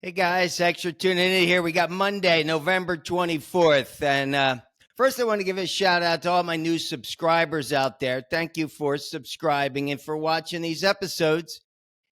Hey guys, thanks for tuning in here. We got Monday, November 24th. And first, I want to give a shout out to all my new subscribers out there. Thank you for subscribing and for watching these episodes.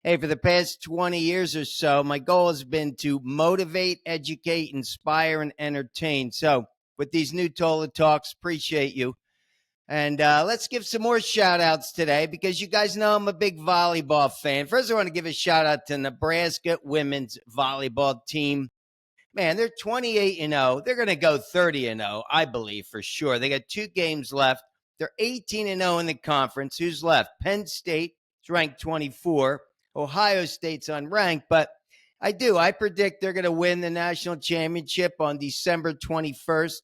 Hey, for the past 20 years or so, my goal has been to motivate, educate, inspire, and entertain. So, with these new Tola talks, appreciate you. And let's give some more shout outs today because you guys know I'm a big volleyball fan. First, I want to give a shout out to Nebraska Women's volleyball team. Man, they're 28-0. They're going to go 30-0, I believe, for sure. They got 2 games left. They're 18-0 in the conference. Who's left? Penn State is ranked 24. Ohio State's unranked, but I predict they're going to win the national championship on December 21st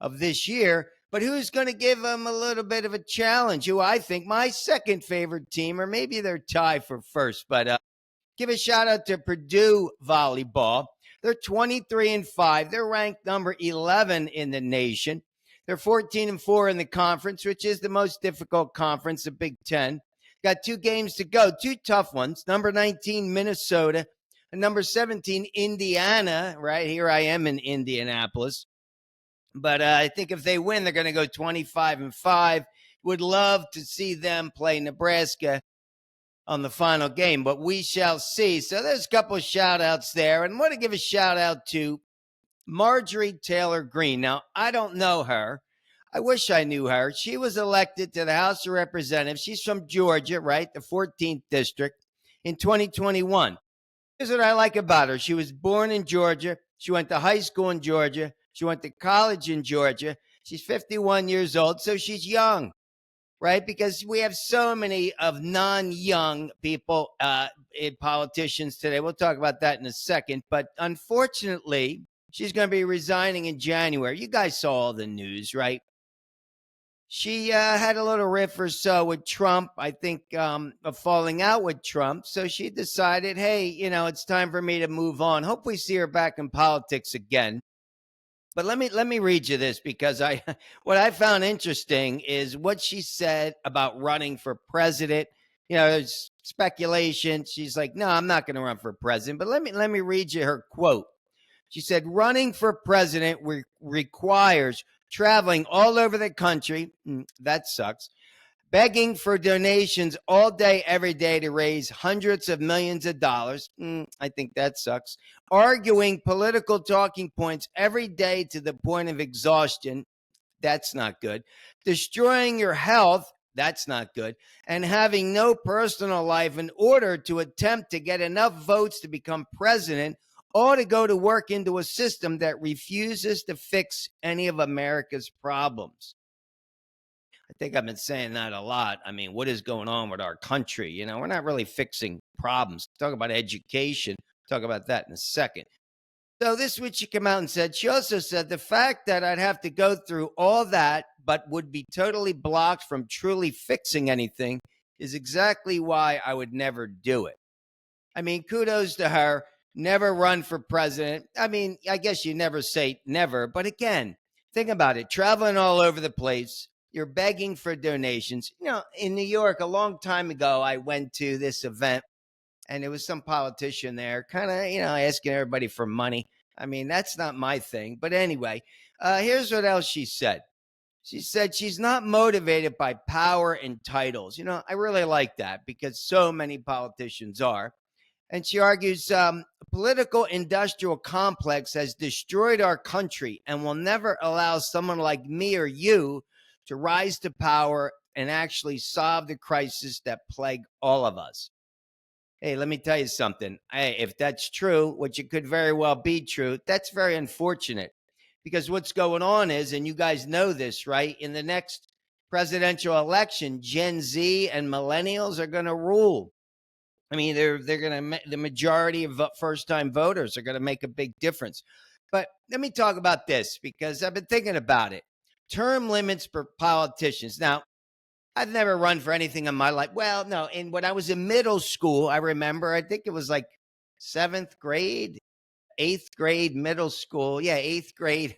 of this year. But who's going to give them a little bit of a challenge? Who I think my second favorite team, or maybe they're tied for first. But give a shout out to Purdue volleyball. They're 23-5. They're ranked number 11 in the nation. They're 14-4 in the conference, which is the most difficult conference, the Big Ten. Got 2 games to go, 2 tough ones. Number 19, Minnesota, and number 17, Indiana. Right here I am in Indianapolis. But I think if they win, they're going to go 25-5. Would love to see them play Nebraska on the final game, but we shall see. So there's a couple of shout outs there. And I want to give a shout out to Marjorie Taylor Greene. Now, I don't know her. I wish I knew her. She was elected to the House of Representatives. She's from Georgia, right? The 14th district in 2021. Here's what I like about her. She was born in Georgia. She went to high school in Georgia. She went to college in Georgia. She's 51 years old, so she's young, right? Because we have so many of non-young people, politicians today. We'll talk about that in a second. But unfortunately, she's going to be resigning in January. You guys saw all the news, right? She had a little riff or so with Trump, I think, of falling out with Trump. So she decided, hey, it's time for me to move on. Hope we see her back in politics again. But let me read you this because what I found interesting is what she said about running for president. There's speculation. She's like, no, I'm not going to run for president. But let me read you her quote. She said, running for president requires traveling all over the country. That sucks. Begging for donations all day, every day to raise hundreds of millions of dollars. I think that sucks. Arguing political talking points every day to the point of exhaustion. That's not good. Destroying your health. That's not good. And having no personal life in order to attempt to get enough votes to become president or to go to work into a system that refuses to fix any of America's problems. I think I've been saying that a lot. I mean, what is going on with our country? We're not really fixing problems. Talk about education. Talk about that in a second. So this week she came out and said, she also said the fact that I'd have to go through all that, but would be totally blocked from truly fixing anything is exactly why I would never do it. I mean, kudos to her. Never run for president. I mean, I guess you never say never, but again, think about it. Traveling all over the place. You're begging for donations. In New York, a long time ago, I went to this event and there was some politician there kind of, asking everybody for money. I mean, that's not my thing. But anyway, here's what else she said. She said she's not motivated by power and titles. I really like that because so many politicians are. And she argues a political industrial complex has destroyed our country and will never allow someone like me or you to rise to power and actually solve the crisis that plague all of us. Hey, let me tell you something. Hey, if that's true, which it could very well be true, that's very unfortunate because what's going on is, and you guys know this, right? In the next presidential election, Gen Z and millennials are going to rule. I mean, they're going to, the majority of first-time voters are going to make a big difference. But let me talk about this because I've been thinking about it. Term limits for politicians. Now, I've never run for anything in my life. Well, no. And when I was in middle school, I remember, I think it was like 7th grade, 8th grade, middle school. Yeah, 8th grade.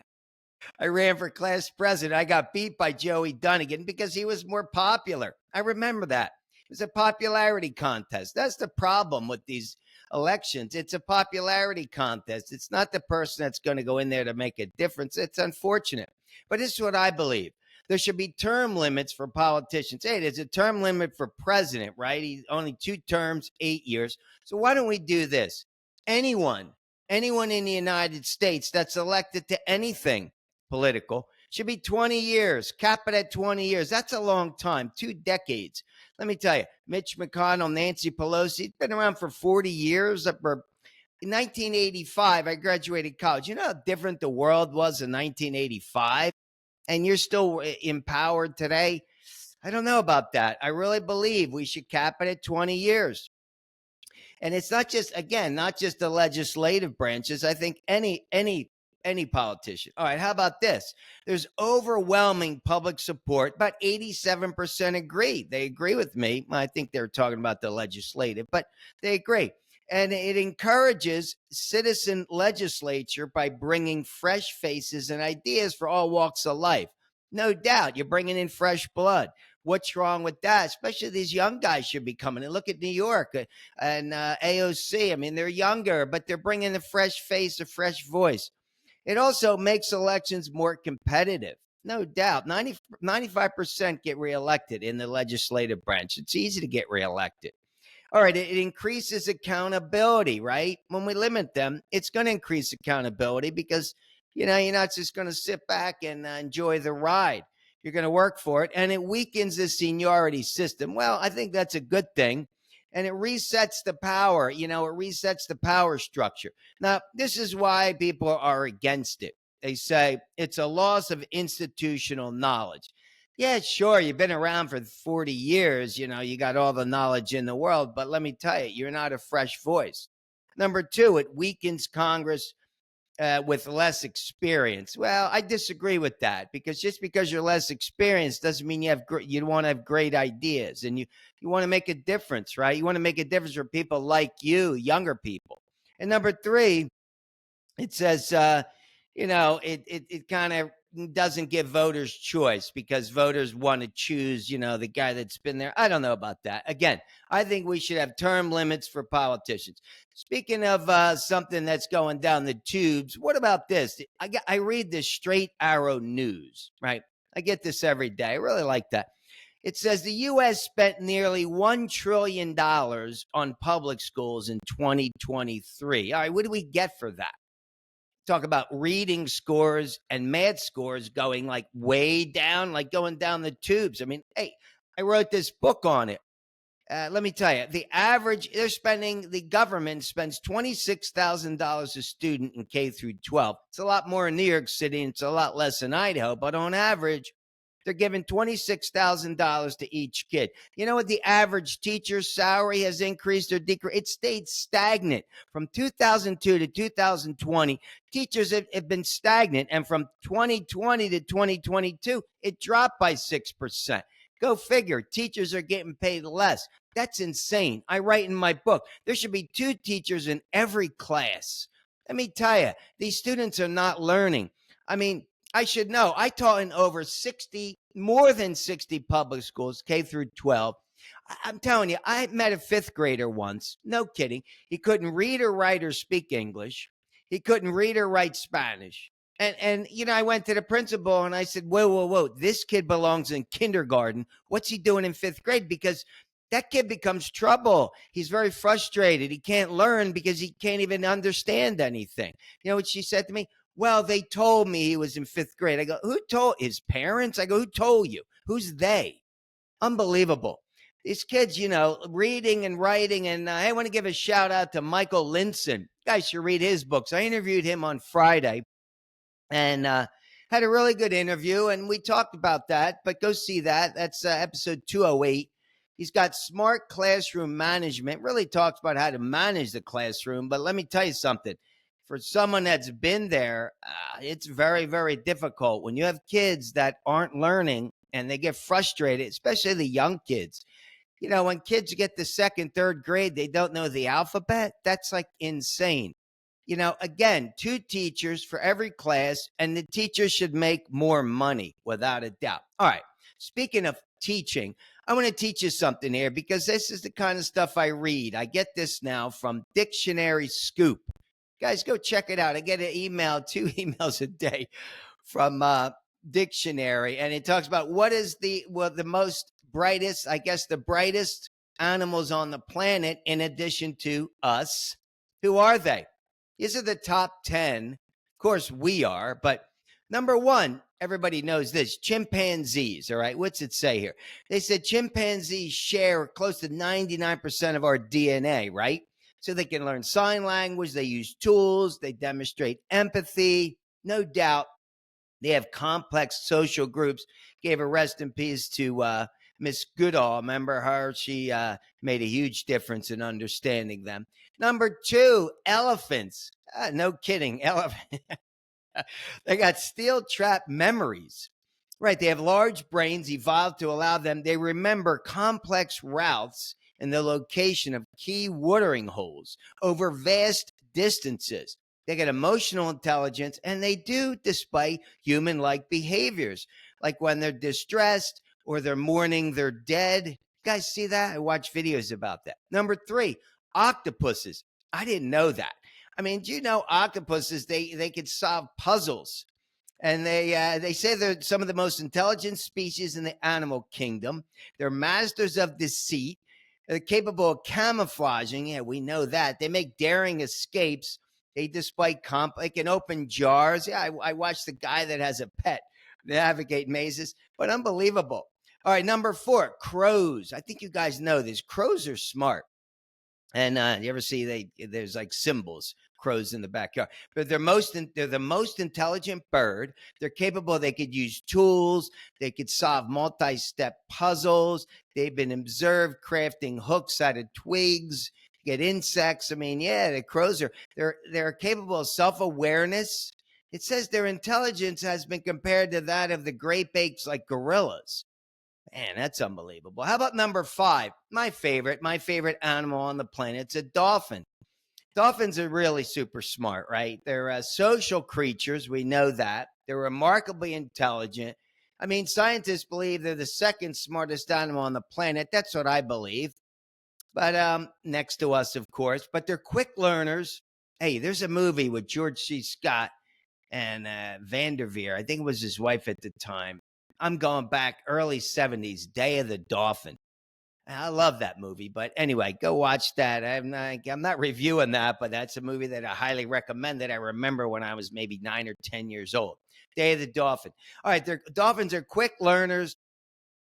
I ran for class president. I got beat by Joey Dunnigan because he was more popular. I remember that. It was a popularity contest. That's the problem with these elections. It's a popularity contest. It's not the person that's going to go in there to make a difference. It's unfortunate. But this is what I believe. There should be term limits for politicians. Hey, there's a term limit for president, right? He's only 2 terms, 8 years. So why don't we do this? Anyone in the United States that's elected to anything political should be 20 years, cap it at 20 years. That's a long time, 2 decades. Let me tell you, Mitch McConnell, Nancy Pelosi, been around for 40 years. In 1985, I graduated college. You know how different the world was in 1985? And you're still empowered today? I don't know about that. I really believe we should cap it at 20 years. And it's not just, again, not just the legislative branches. I think any politician. All right, how about this? There's overwhelming public support. About 87% agree. They agree with me. I think they're talking about the legislative, but they agree. And it encourages citizen legislature by bringing fresh faces and ideas for all walks of life. No doubt, you're bringing in fresh blood. What's wrong with that? Especially these young guys should be coming in. Look at New York and AOC. I mean, they're younger, but they're bringing a fresh face, a fresh voice. It also makes elections more competitive. No doubt. 95% get reelected in the legislative branch. It's easy to get reelected. All right, it increases accountability, right? When we limit them, it's going to increase accountability because, you're not just going to sit back and enjoy the ride. You're going to work for it, and it weakens the seniority system. Well, I think that's a good thing, and it resets the power. It resets the power structure. Now, this is why people are against it. They say it's a loss of institutional knowledge. Yeah, sure, you've been around for 40 years, you got all the knowledge in the world, but let me tell you, you're not a fresh voice. Number 2, it weakens Congress with less experience. Well, I disagree with that, because just because you're less experienced doesn't mean you want to have great ideas, and you want to make a difference, right? You want to make a difference for people like you, younger people. And number 3, it says, it kind of doesn't give voters choice, because voters want to choose, the guy that's been there. I don't know about that. Again, I think we should have term limits for politicians. Speaking of something that's going down the tubes, what about this? I read this Straight Arrow News, right? I get this every day. I really like that. It says the U.S. spent nearly $1 trillion on public schools in 2023. All right, what do we get for that? Talk about reading scores and math scores going like way down, like going down the tubes. I mean, hey, I wrote this book on it. Let me tell you, the government spends $26,000 a student in K through 12. It's a lot more in New York City, and it's a lot less in Idaho, but on average, they're giving $26,000 to each kid. You know what the average teacher's salary has increased or decreased? It stayed stagnant. From 2002 to 2020, teachers have been stagnant. And from 2020 to 2022, it dropped by 6%. Go figure. Teachers are getting paid less. That's insane. I write in my book, there should be 2 teachers in every class. Let me tell you, these students are not learning. I mean, I should know. I taught in more than 60 public schools, K through 12. I'm telling you, I met a 5th grader once. No kidding. He couldn't read or write or speak English. He couldn't read or write Spanish. And I went to the principal and I said, whoa. This kid belongs in kindergarten. What's he doing in 5th grade? Because that kid becomes trouble. He's very frustrated. He can't learn because he can't even understand anything. You know what she said to me? Well, they told me he was in 5th grade. I go, who told? His parents? I go, who told you? Who's they? Unbelievable. These kids, reading and writing. And I want to give a shout out to Michael Linson. You guys should read his books. I interviewed him on Friday and had a really good interview. And we talked about that, but go see that. That's episode 208. He's got smart classroom management, really talks about how to manage the classroom. But let me tell you something. For someone that's been there, it's very, very difficult when you have kids that aren't learning and they get frustrated, especially the young kids. When kids get to 2nd, 3rd grade, they don't know the alphabet. That's like insane. Again, 2 teachers for every class, and the teachers should make more money without a doubt. All right. Speaking of teaching, I want to teach you something here because this is the kind of stuff I read. I get this now from Dictionary Scoop. Guys, go check it out. I get an email, 2 emails a day from Dictionary, and it talks about what is the most brightest, I guess the brightest animals on the planet in addition to us. Who are they? These are the top 10. Of course, we are, but number one, everybody knows this, chimpanzees. All right, what's it say here? They said chimpanzees share close to 99% of our DNA, right? So they can learn sign language, they use tools, they demonstrate empathy. No doubt they have complex social groups. Gave a rest in peace to Miss Goodall. Remember her? She made a huge difference in understanding them. Number two, elephants. No kidding. Elephant. They got steel trap memories. Right. They have large brains evolved to allow them. They remember complex routes and the location of key watering holes over vast distances. They get emotional intelligence, and they do display human-like behaviors, like when they're distressed or they're mourning their dead. You guys see that? I watch videos about that. Number three, octopuses. I didn't know that. I mean, do you know octopuses, they could solve puzzles. And they say they're some of the most intelligent species in the animal kingdom. They're masters of deceit. They're capable of camouflaging. Yeah, we know that. They make daring escapes. They display they can open jars. Yeah, I watched the guy that has a pet navigate mazes, but unbelievable. All right, number four, crows. I think you guys know this. Crows are smart. And you ever see there's like symbols, crows in the backyard, but they're the most intelligent bird. They're capable. They could use tools. They could solve multi-step puzzles. They've been observed crafting hooks out of twigs, get insects. I mean, yeah, the crows they're capable of self-awareness. It says their intelligence has been compared to that of the great apes, like gorillas. Man, that's unbelievable. How about number five? My favorite animal on the planet. It's a dolphin. Dolphins are really super smart, right? They're social creatures. We know that. They're remarkably intelligent. I mean, scientists believe they're the second smartest animal on the planet. That's what I believe. But next to us, of course. But they're quick learners. Hey, there's a movie with George C. Scott and Vanderveer. I think it was his wife at the time. I'm going back early 70s, Day of the Dolphin. I love that movie. But anyway, go watch that. I'm not reviewing that, but that's a movie that I highly recommend that I remember when I was maybe 9 or 10 years old. Day of the Dolphin. All right, dolphins are quick learners.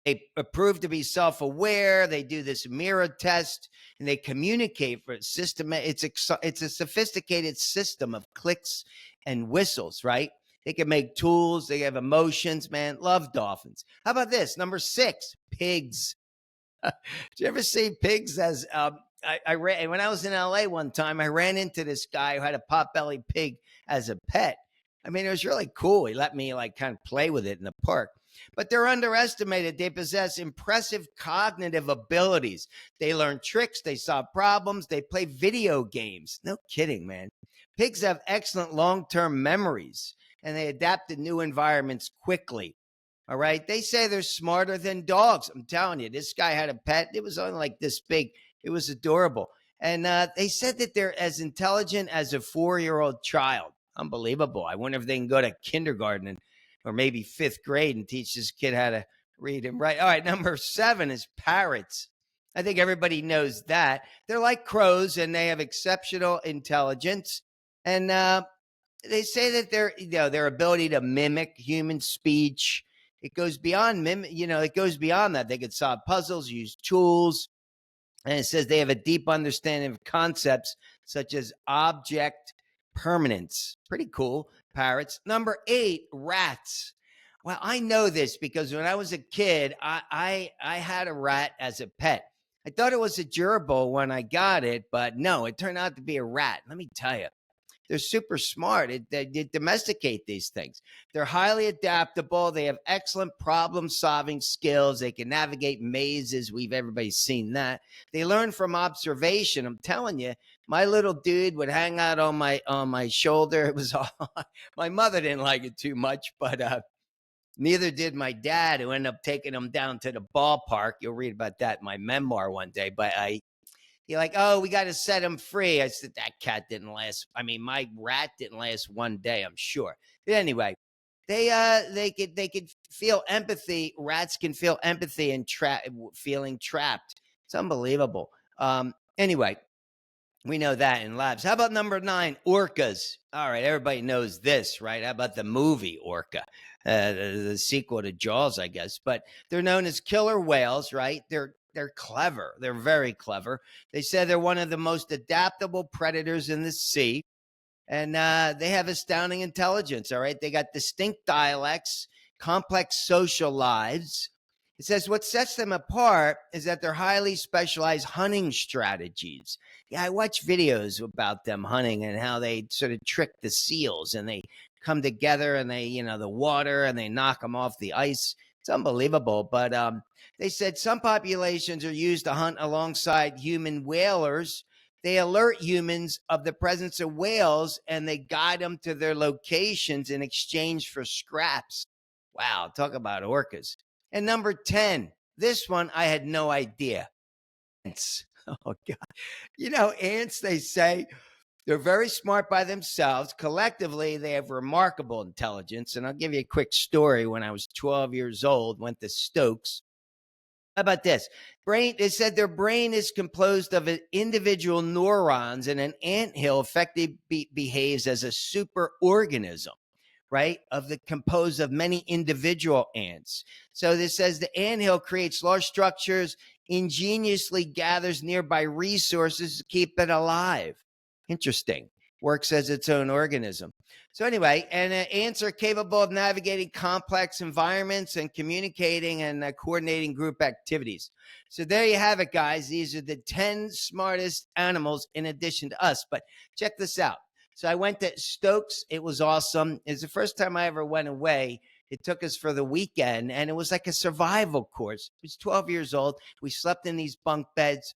They prove to be self-aware. They do this mirror test, and they communicate for a system. It's a sophisticated system of clicks and whistles, right? They can make tools. They have emotions, man. Love dolphins. How about this? Number six, pigs. Did you ever see pigs? I ran when I was in LA one time. I ran into this guy who had a potbelly pig as a pet. I mean, it was really cool. He let me like kind of play with it in the park. But they're underestimated. They possess impressive cognitive abilities. They learn tricks. They solve problems. They play video games. No kidding, man. Pigs have excellent long-term memories, and they adapt to new environments quickly. All right. They say they're smarter than dogs. I'm telling you, this guy had a pet. It was only like this big. It was adorable. And they said that they're as intelligent as a 4-year-old child. Unbelievable. I wonder if they can go to kindergarten or maybe fifth grade and teach this kid how to read and write. All right. Number seven is parrots. I think everybody knows that. They're like crows, and they have exceptional intelligence. And they say that their ability to mimic human speech, it goes beyond it goes beyond that. They can solve puzzles, use tools. And it says they have a deep understanding of concepts such as object permanence. Pretty cool, parrots. Number eight, rats. Well, I know this because when I was a kid, I had a rat as a pet. I thought it was a gerbil when I got it, but no, it turned out to be a rat. Let me tell you. They're super smart. They domesticate these things. They're highly adaptable. They have excellent problem-solving skills. They can navigate mazes. Everybody's seen that. They learn from observation. I'm telling you, my little dude would hang out on my shoulder. It was all my mother didn't like it too much, but Neither did my dad, who ended up taking him down to the ballpark. You'll read about that in my memoir one day. But you're like, oh, we got to set him free. I said, that cat didn't last. I mean, my rat didn't last one day, I'm sure. But anyway, they could feel empathy. Rats can feel empathy and feeling trapped. It's unbelievable. Anyway, we know that in labs. How about number 9, orcas? All right, everybody knows this, right? How about the movie Orca, the sequel to Jaws, I guess? But they're known as killer whales, right? They're clever. They're very clever. They say they're one of the most adaptable predators in the sea, and they have astounding intelligence. All right, they got distinct dialects, complex social lives. It says what sets them apart is that they're highly specialized hunting strategies. Yeah, I watch videos about them hunting and how they sort of trick the seals, and they come together and they, the water, and they knock them off the ice. It's unbelievable. But they said some populations are used to hunt alongside human whalers. They alert humans of the presence of whales, and they guide them to their locations in exchange for scraps. Wow, talk about orcas. And number 10, this one I had no idea. Ants. Oh, God. Ants, they say, they're very smart by themselves. Collectively, they have remarkable intelligence. And I'll give you a quick story. When I was 12 years old, went to Stokes. How about this? They said their brain is composed of individual neurons, and an anthill effectively behaves as a super organism, right? Composed of many individual ants. So this says the anthill creates large structures, ingeniously gathers nearby resources to keep it alive. Interesting. Works as its own organism. So anyway, and ants are capable of navigating complex environments and communicating and coordinating group activities. So there you have it, guys. These are the 10 smartest animals in addition to us. But check this out. So I went to Stokes. It was awesome. It's the first time I ever went away. It took us for the weekend, and it was like a survival course. I was 12 years old. We slept in these bunk beds.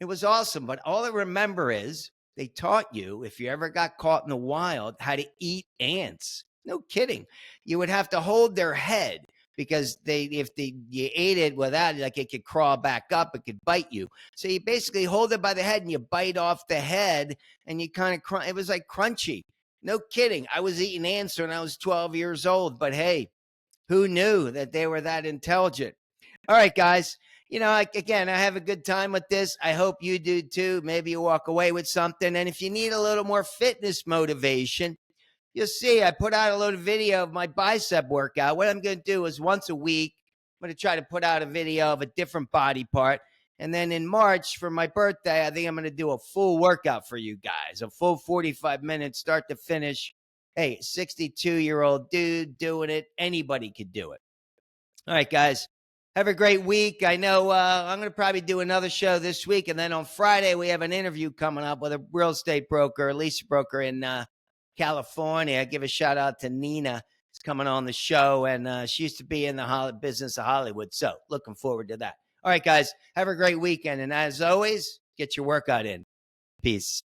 It was awesome. But all I remember is they taught you, if you ever got caught in the wild, how to eat ants. No kidding. You would have to hold their head, because you ate it without it, like it could crawl back up, it could bite you. So you basically hold it by the head and you bite off the head, and you kind of it was like crunchy. No kidding. I was eating ants when I was 12 years old, but hey, who knew that they were that intelligent? All right, guys. Again, I have a good time with this. I hope you do too. Maybe you walk away with something. And if you need a little more fitness motivation, you'll see I put out a little video of my bicep workout. What I'm going to do is once a week, I'm going to try to put out a video of a different body part. And then in March for my birthday, I think I'm going to do a full workout for you guys, a full 45 minutes, start to finish. Hey, 62-year-old dude doing it. Anybody could do it. All right, guys. Have a great week. I know I'm going to probably do another show this week. And then on Friday, we have an interview coming up with a real estate broker, a lease broker in California. I give a shout out to Nina. She's coming on the show, and she used to be in the business of Hollywood. So looking forward to that. All right, guys. Have a great weekend. And as always, get your workout in. Peace.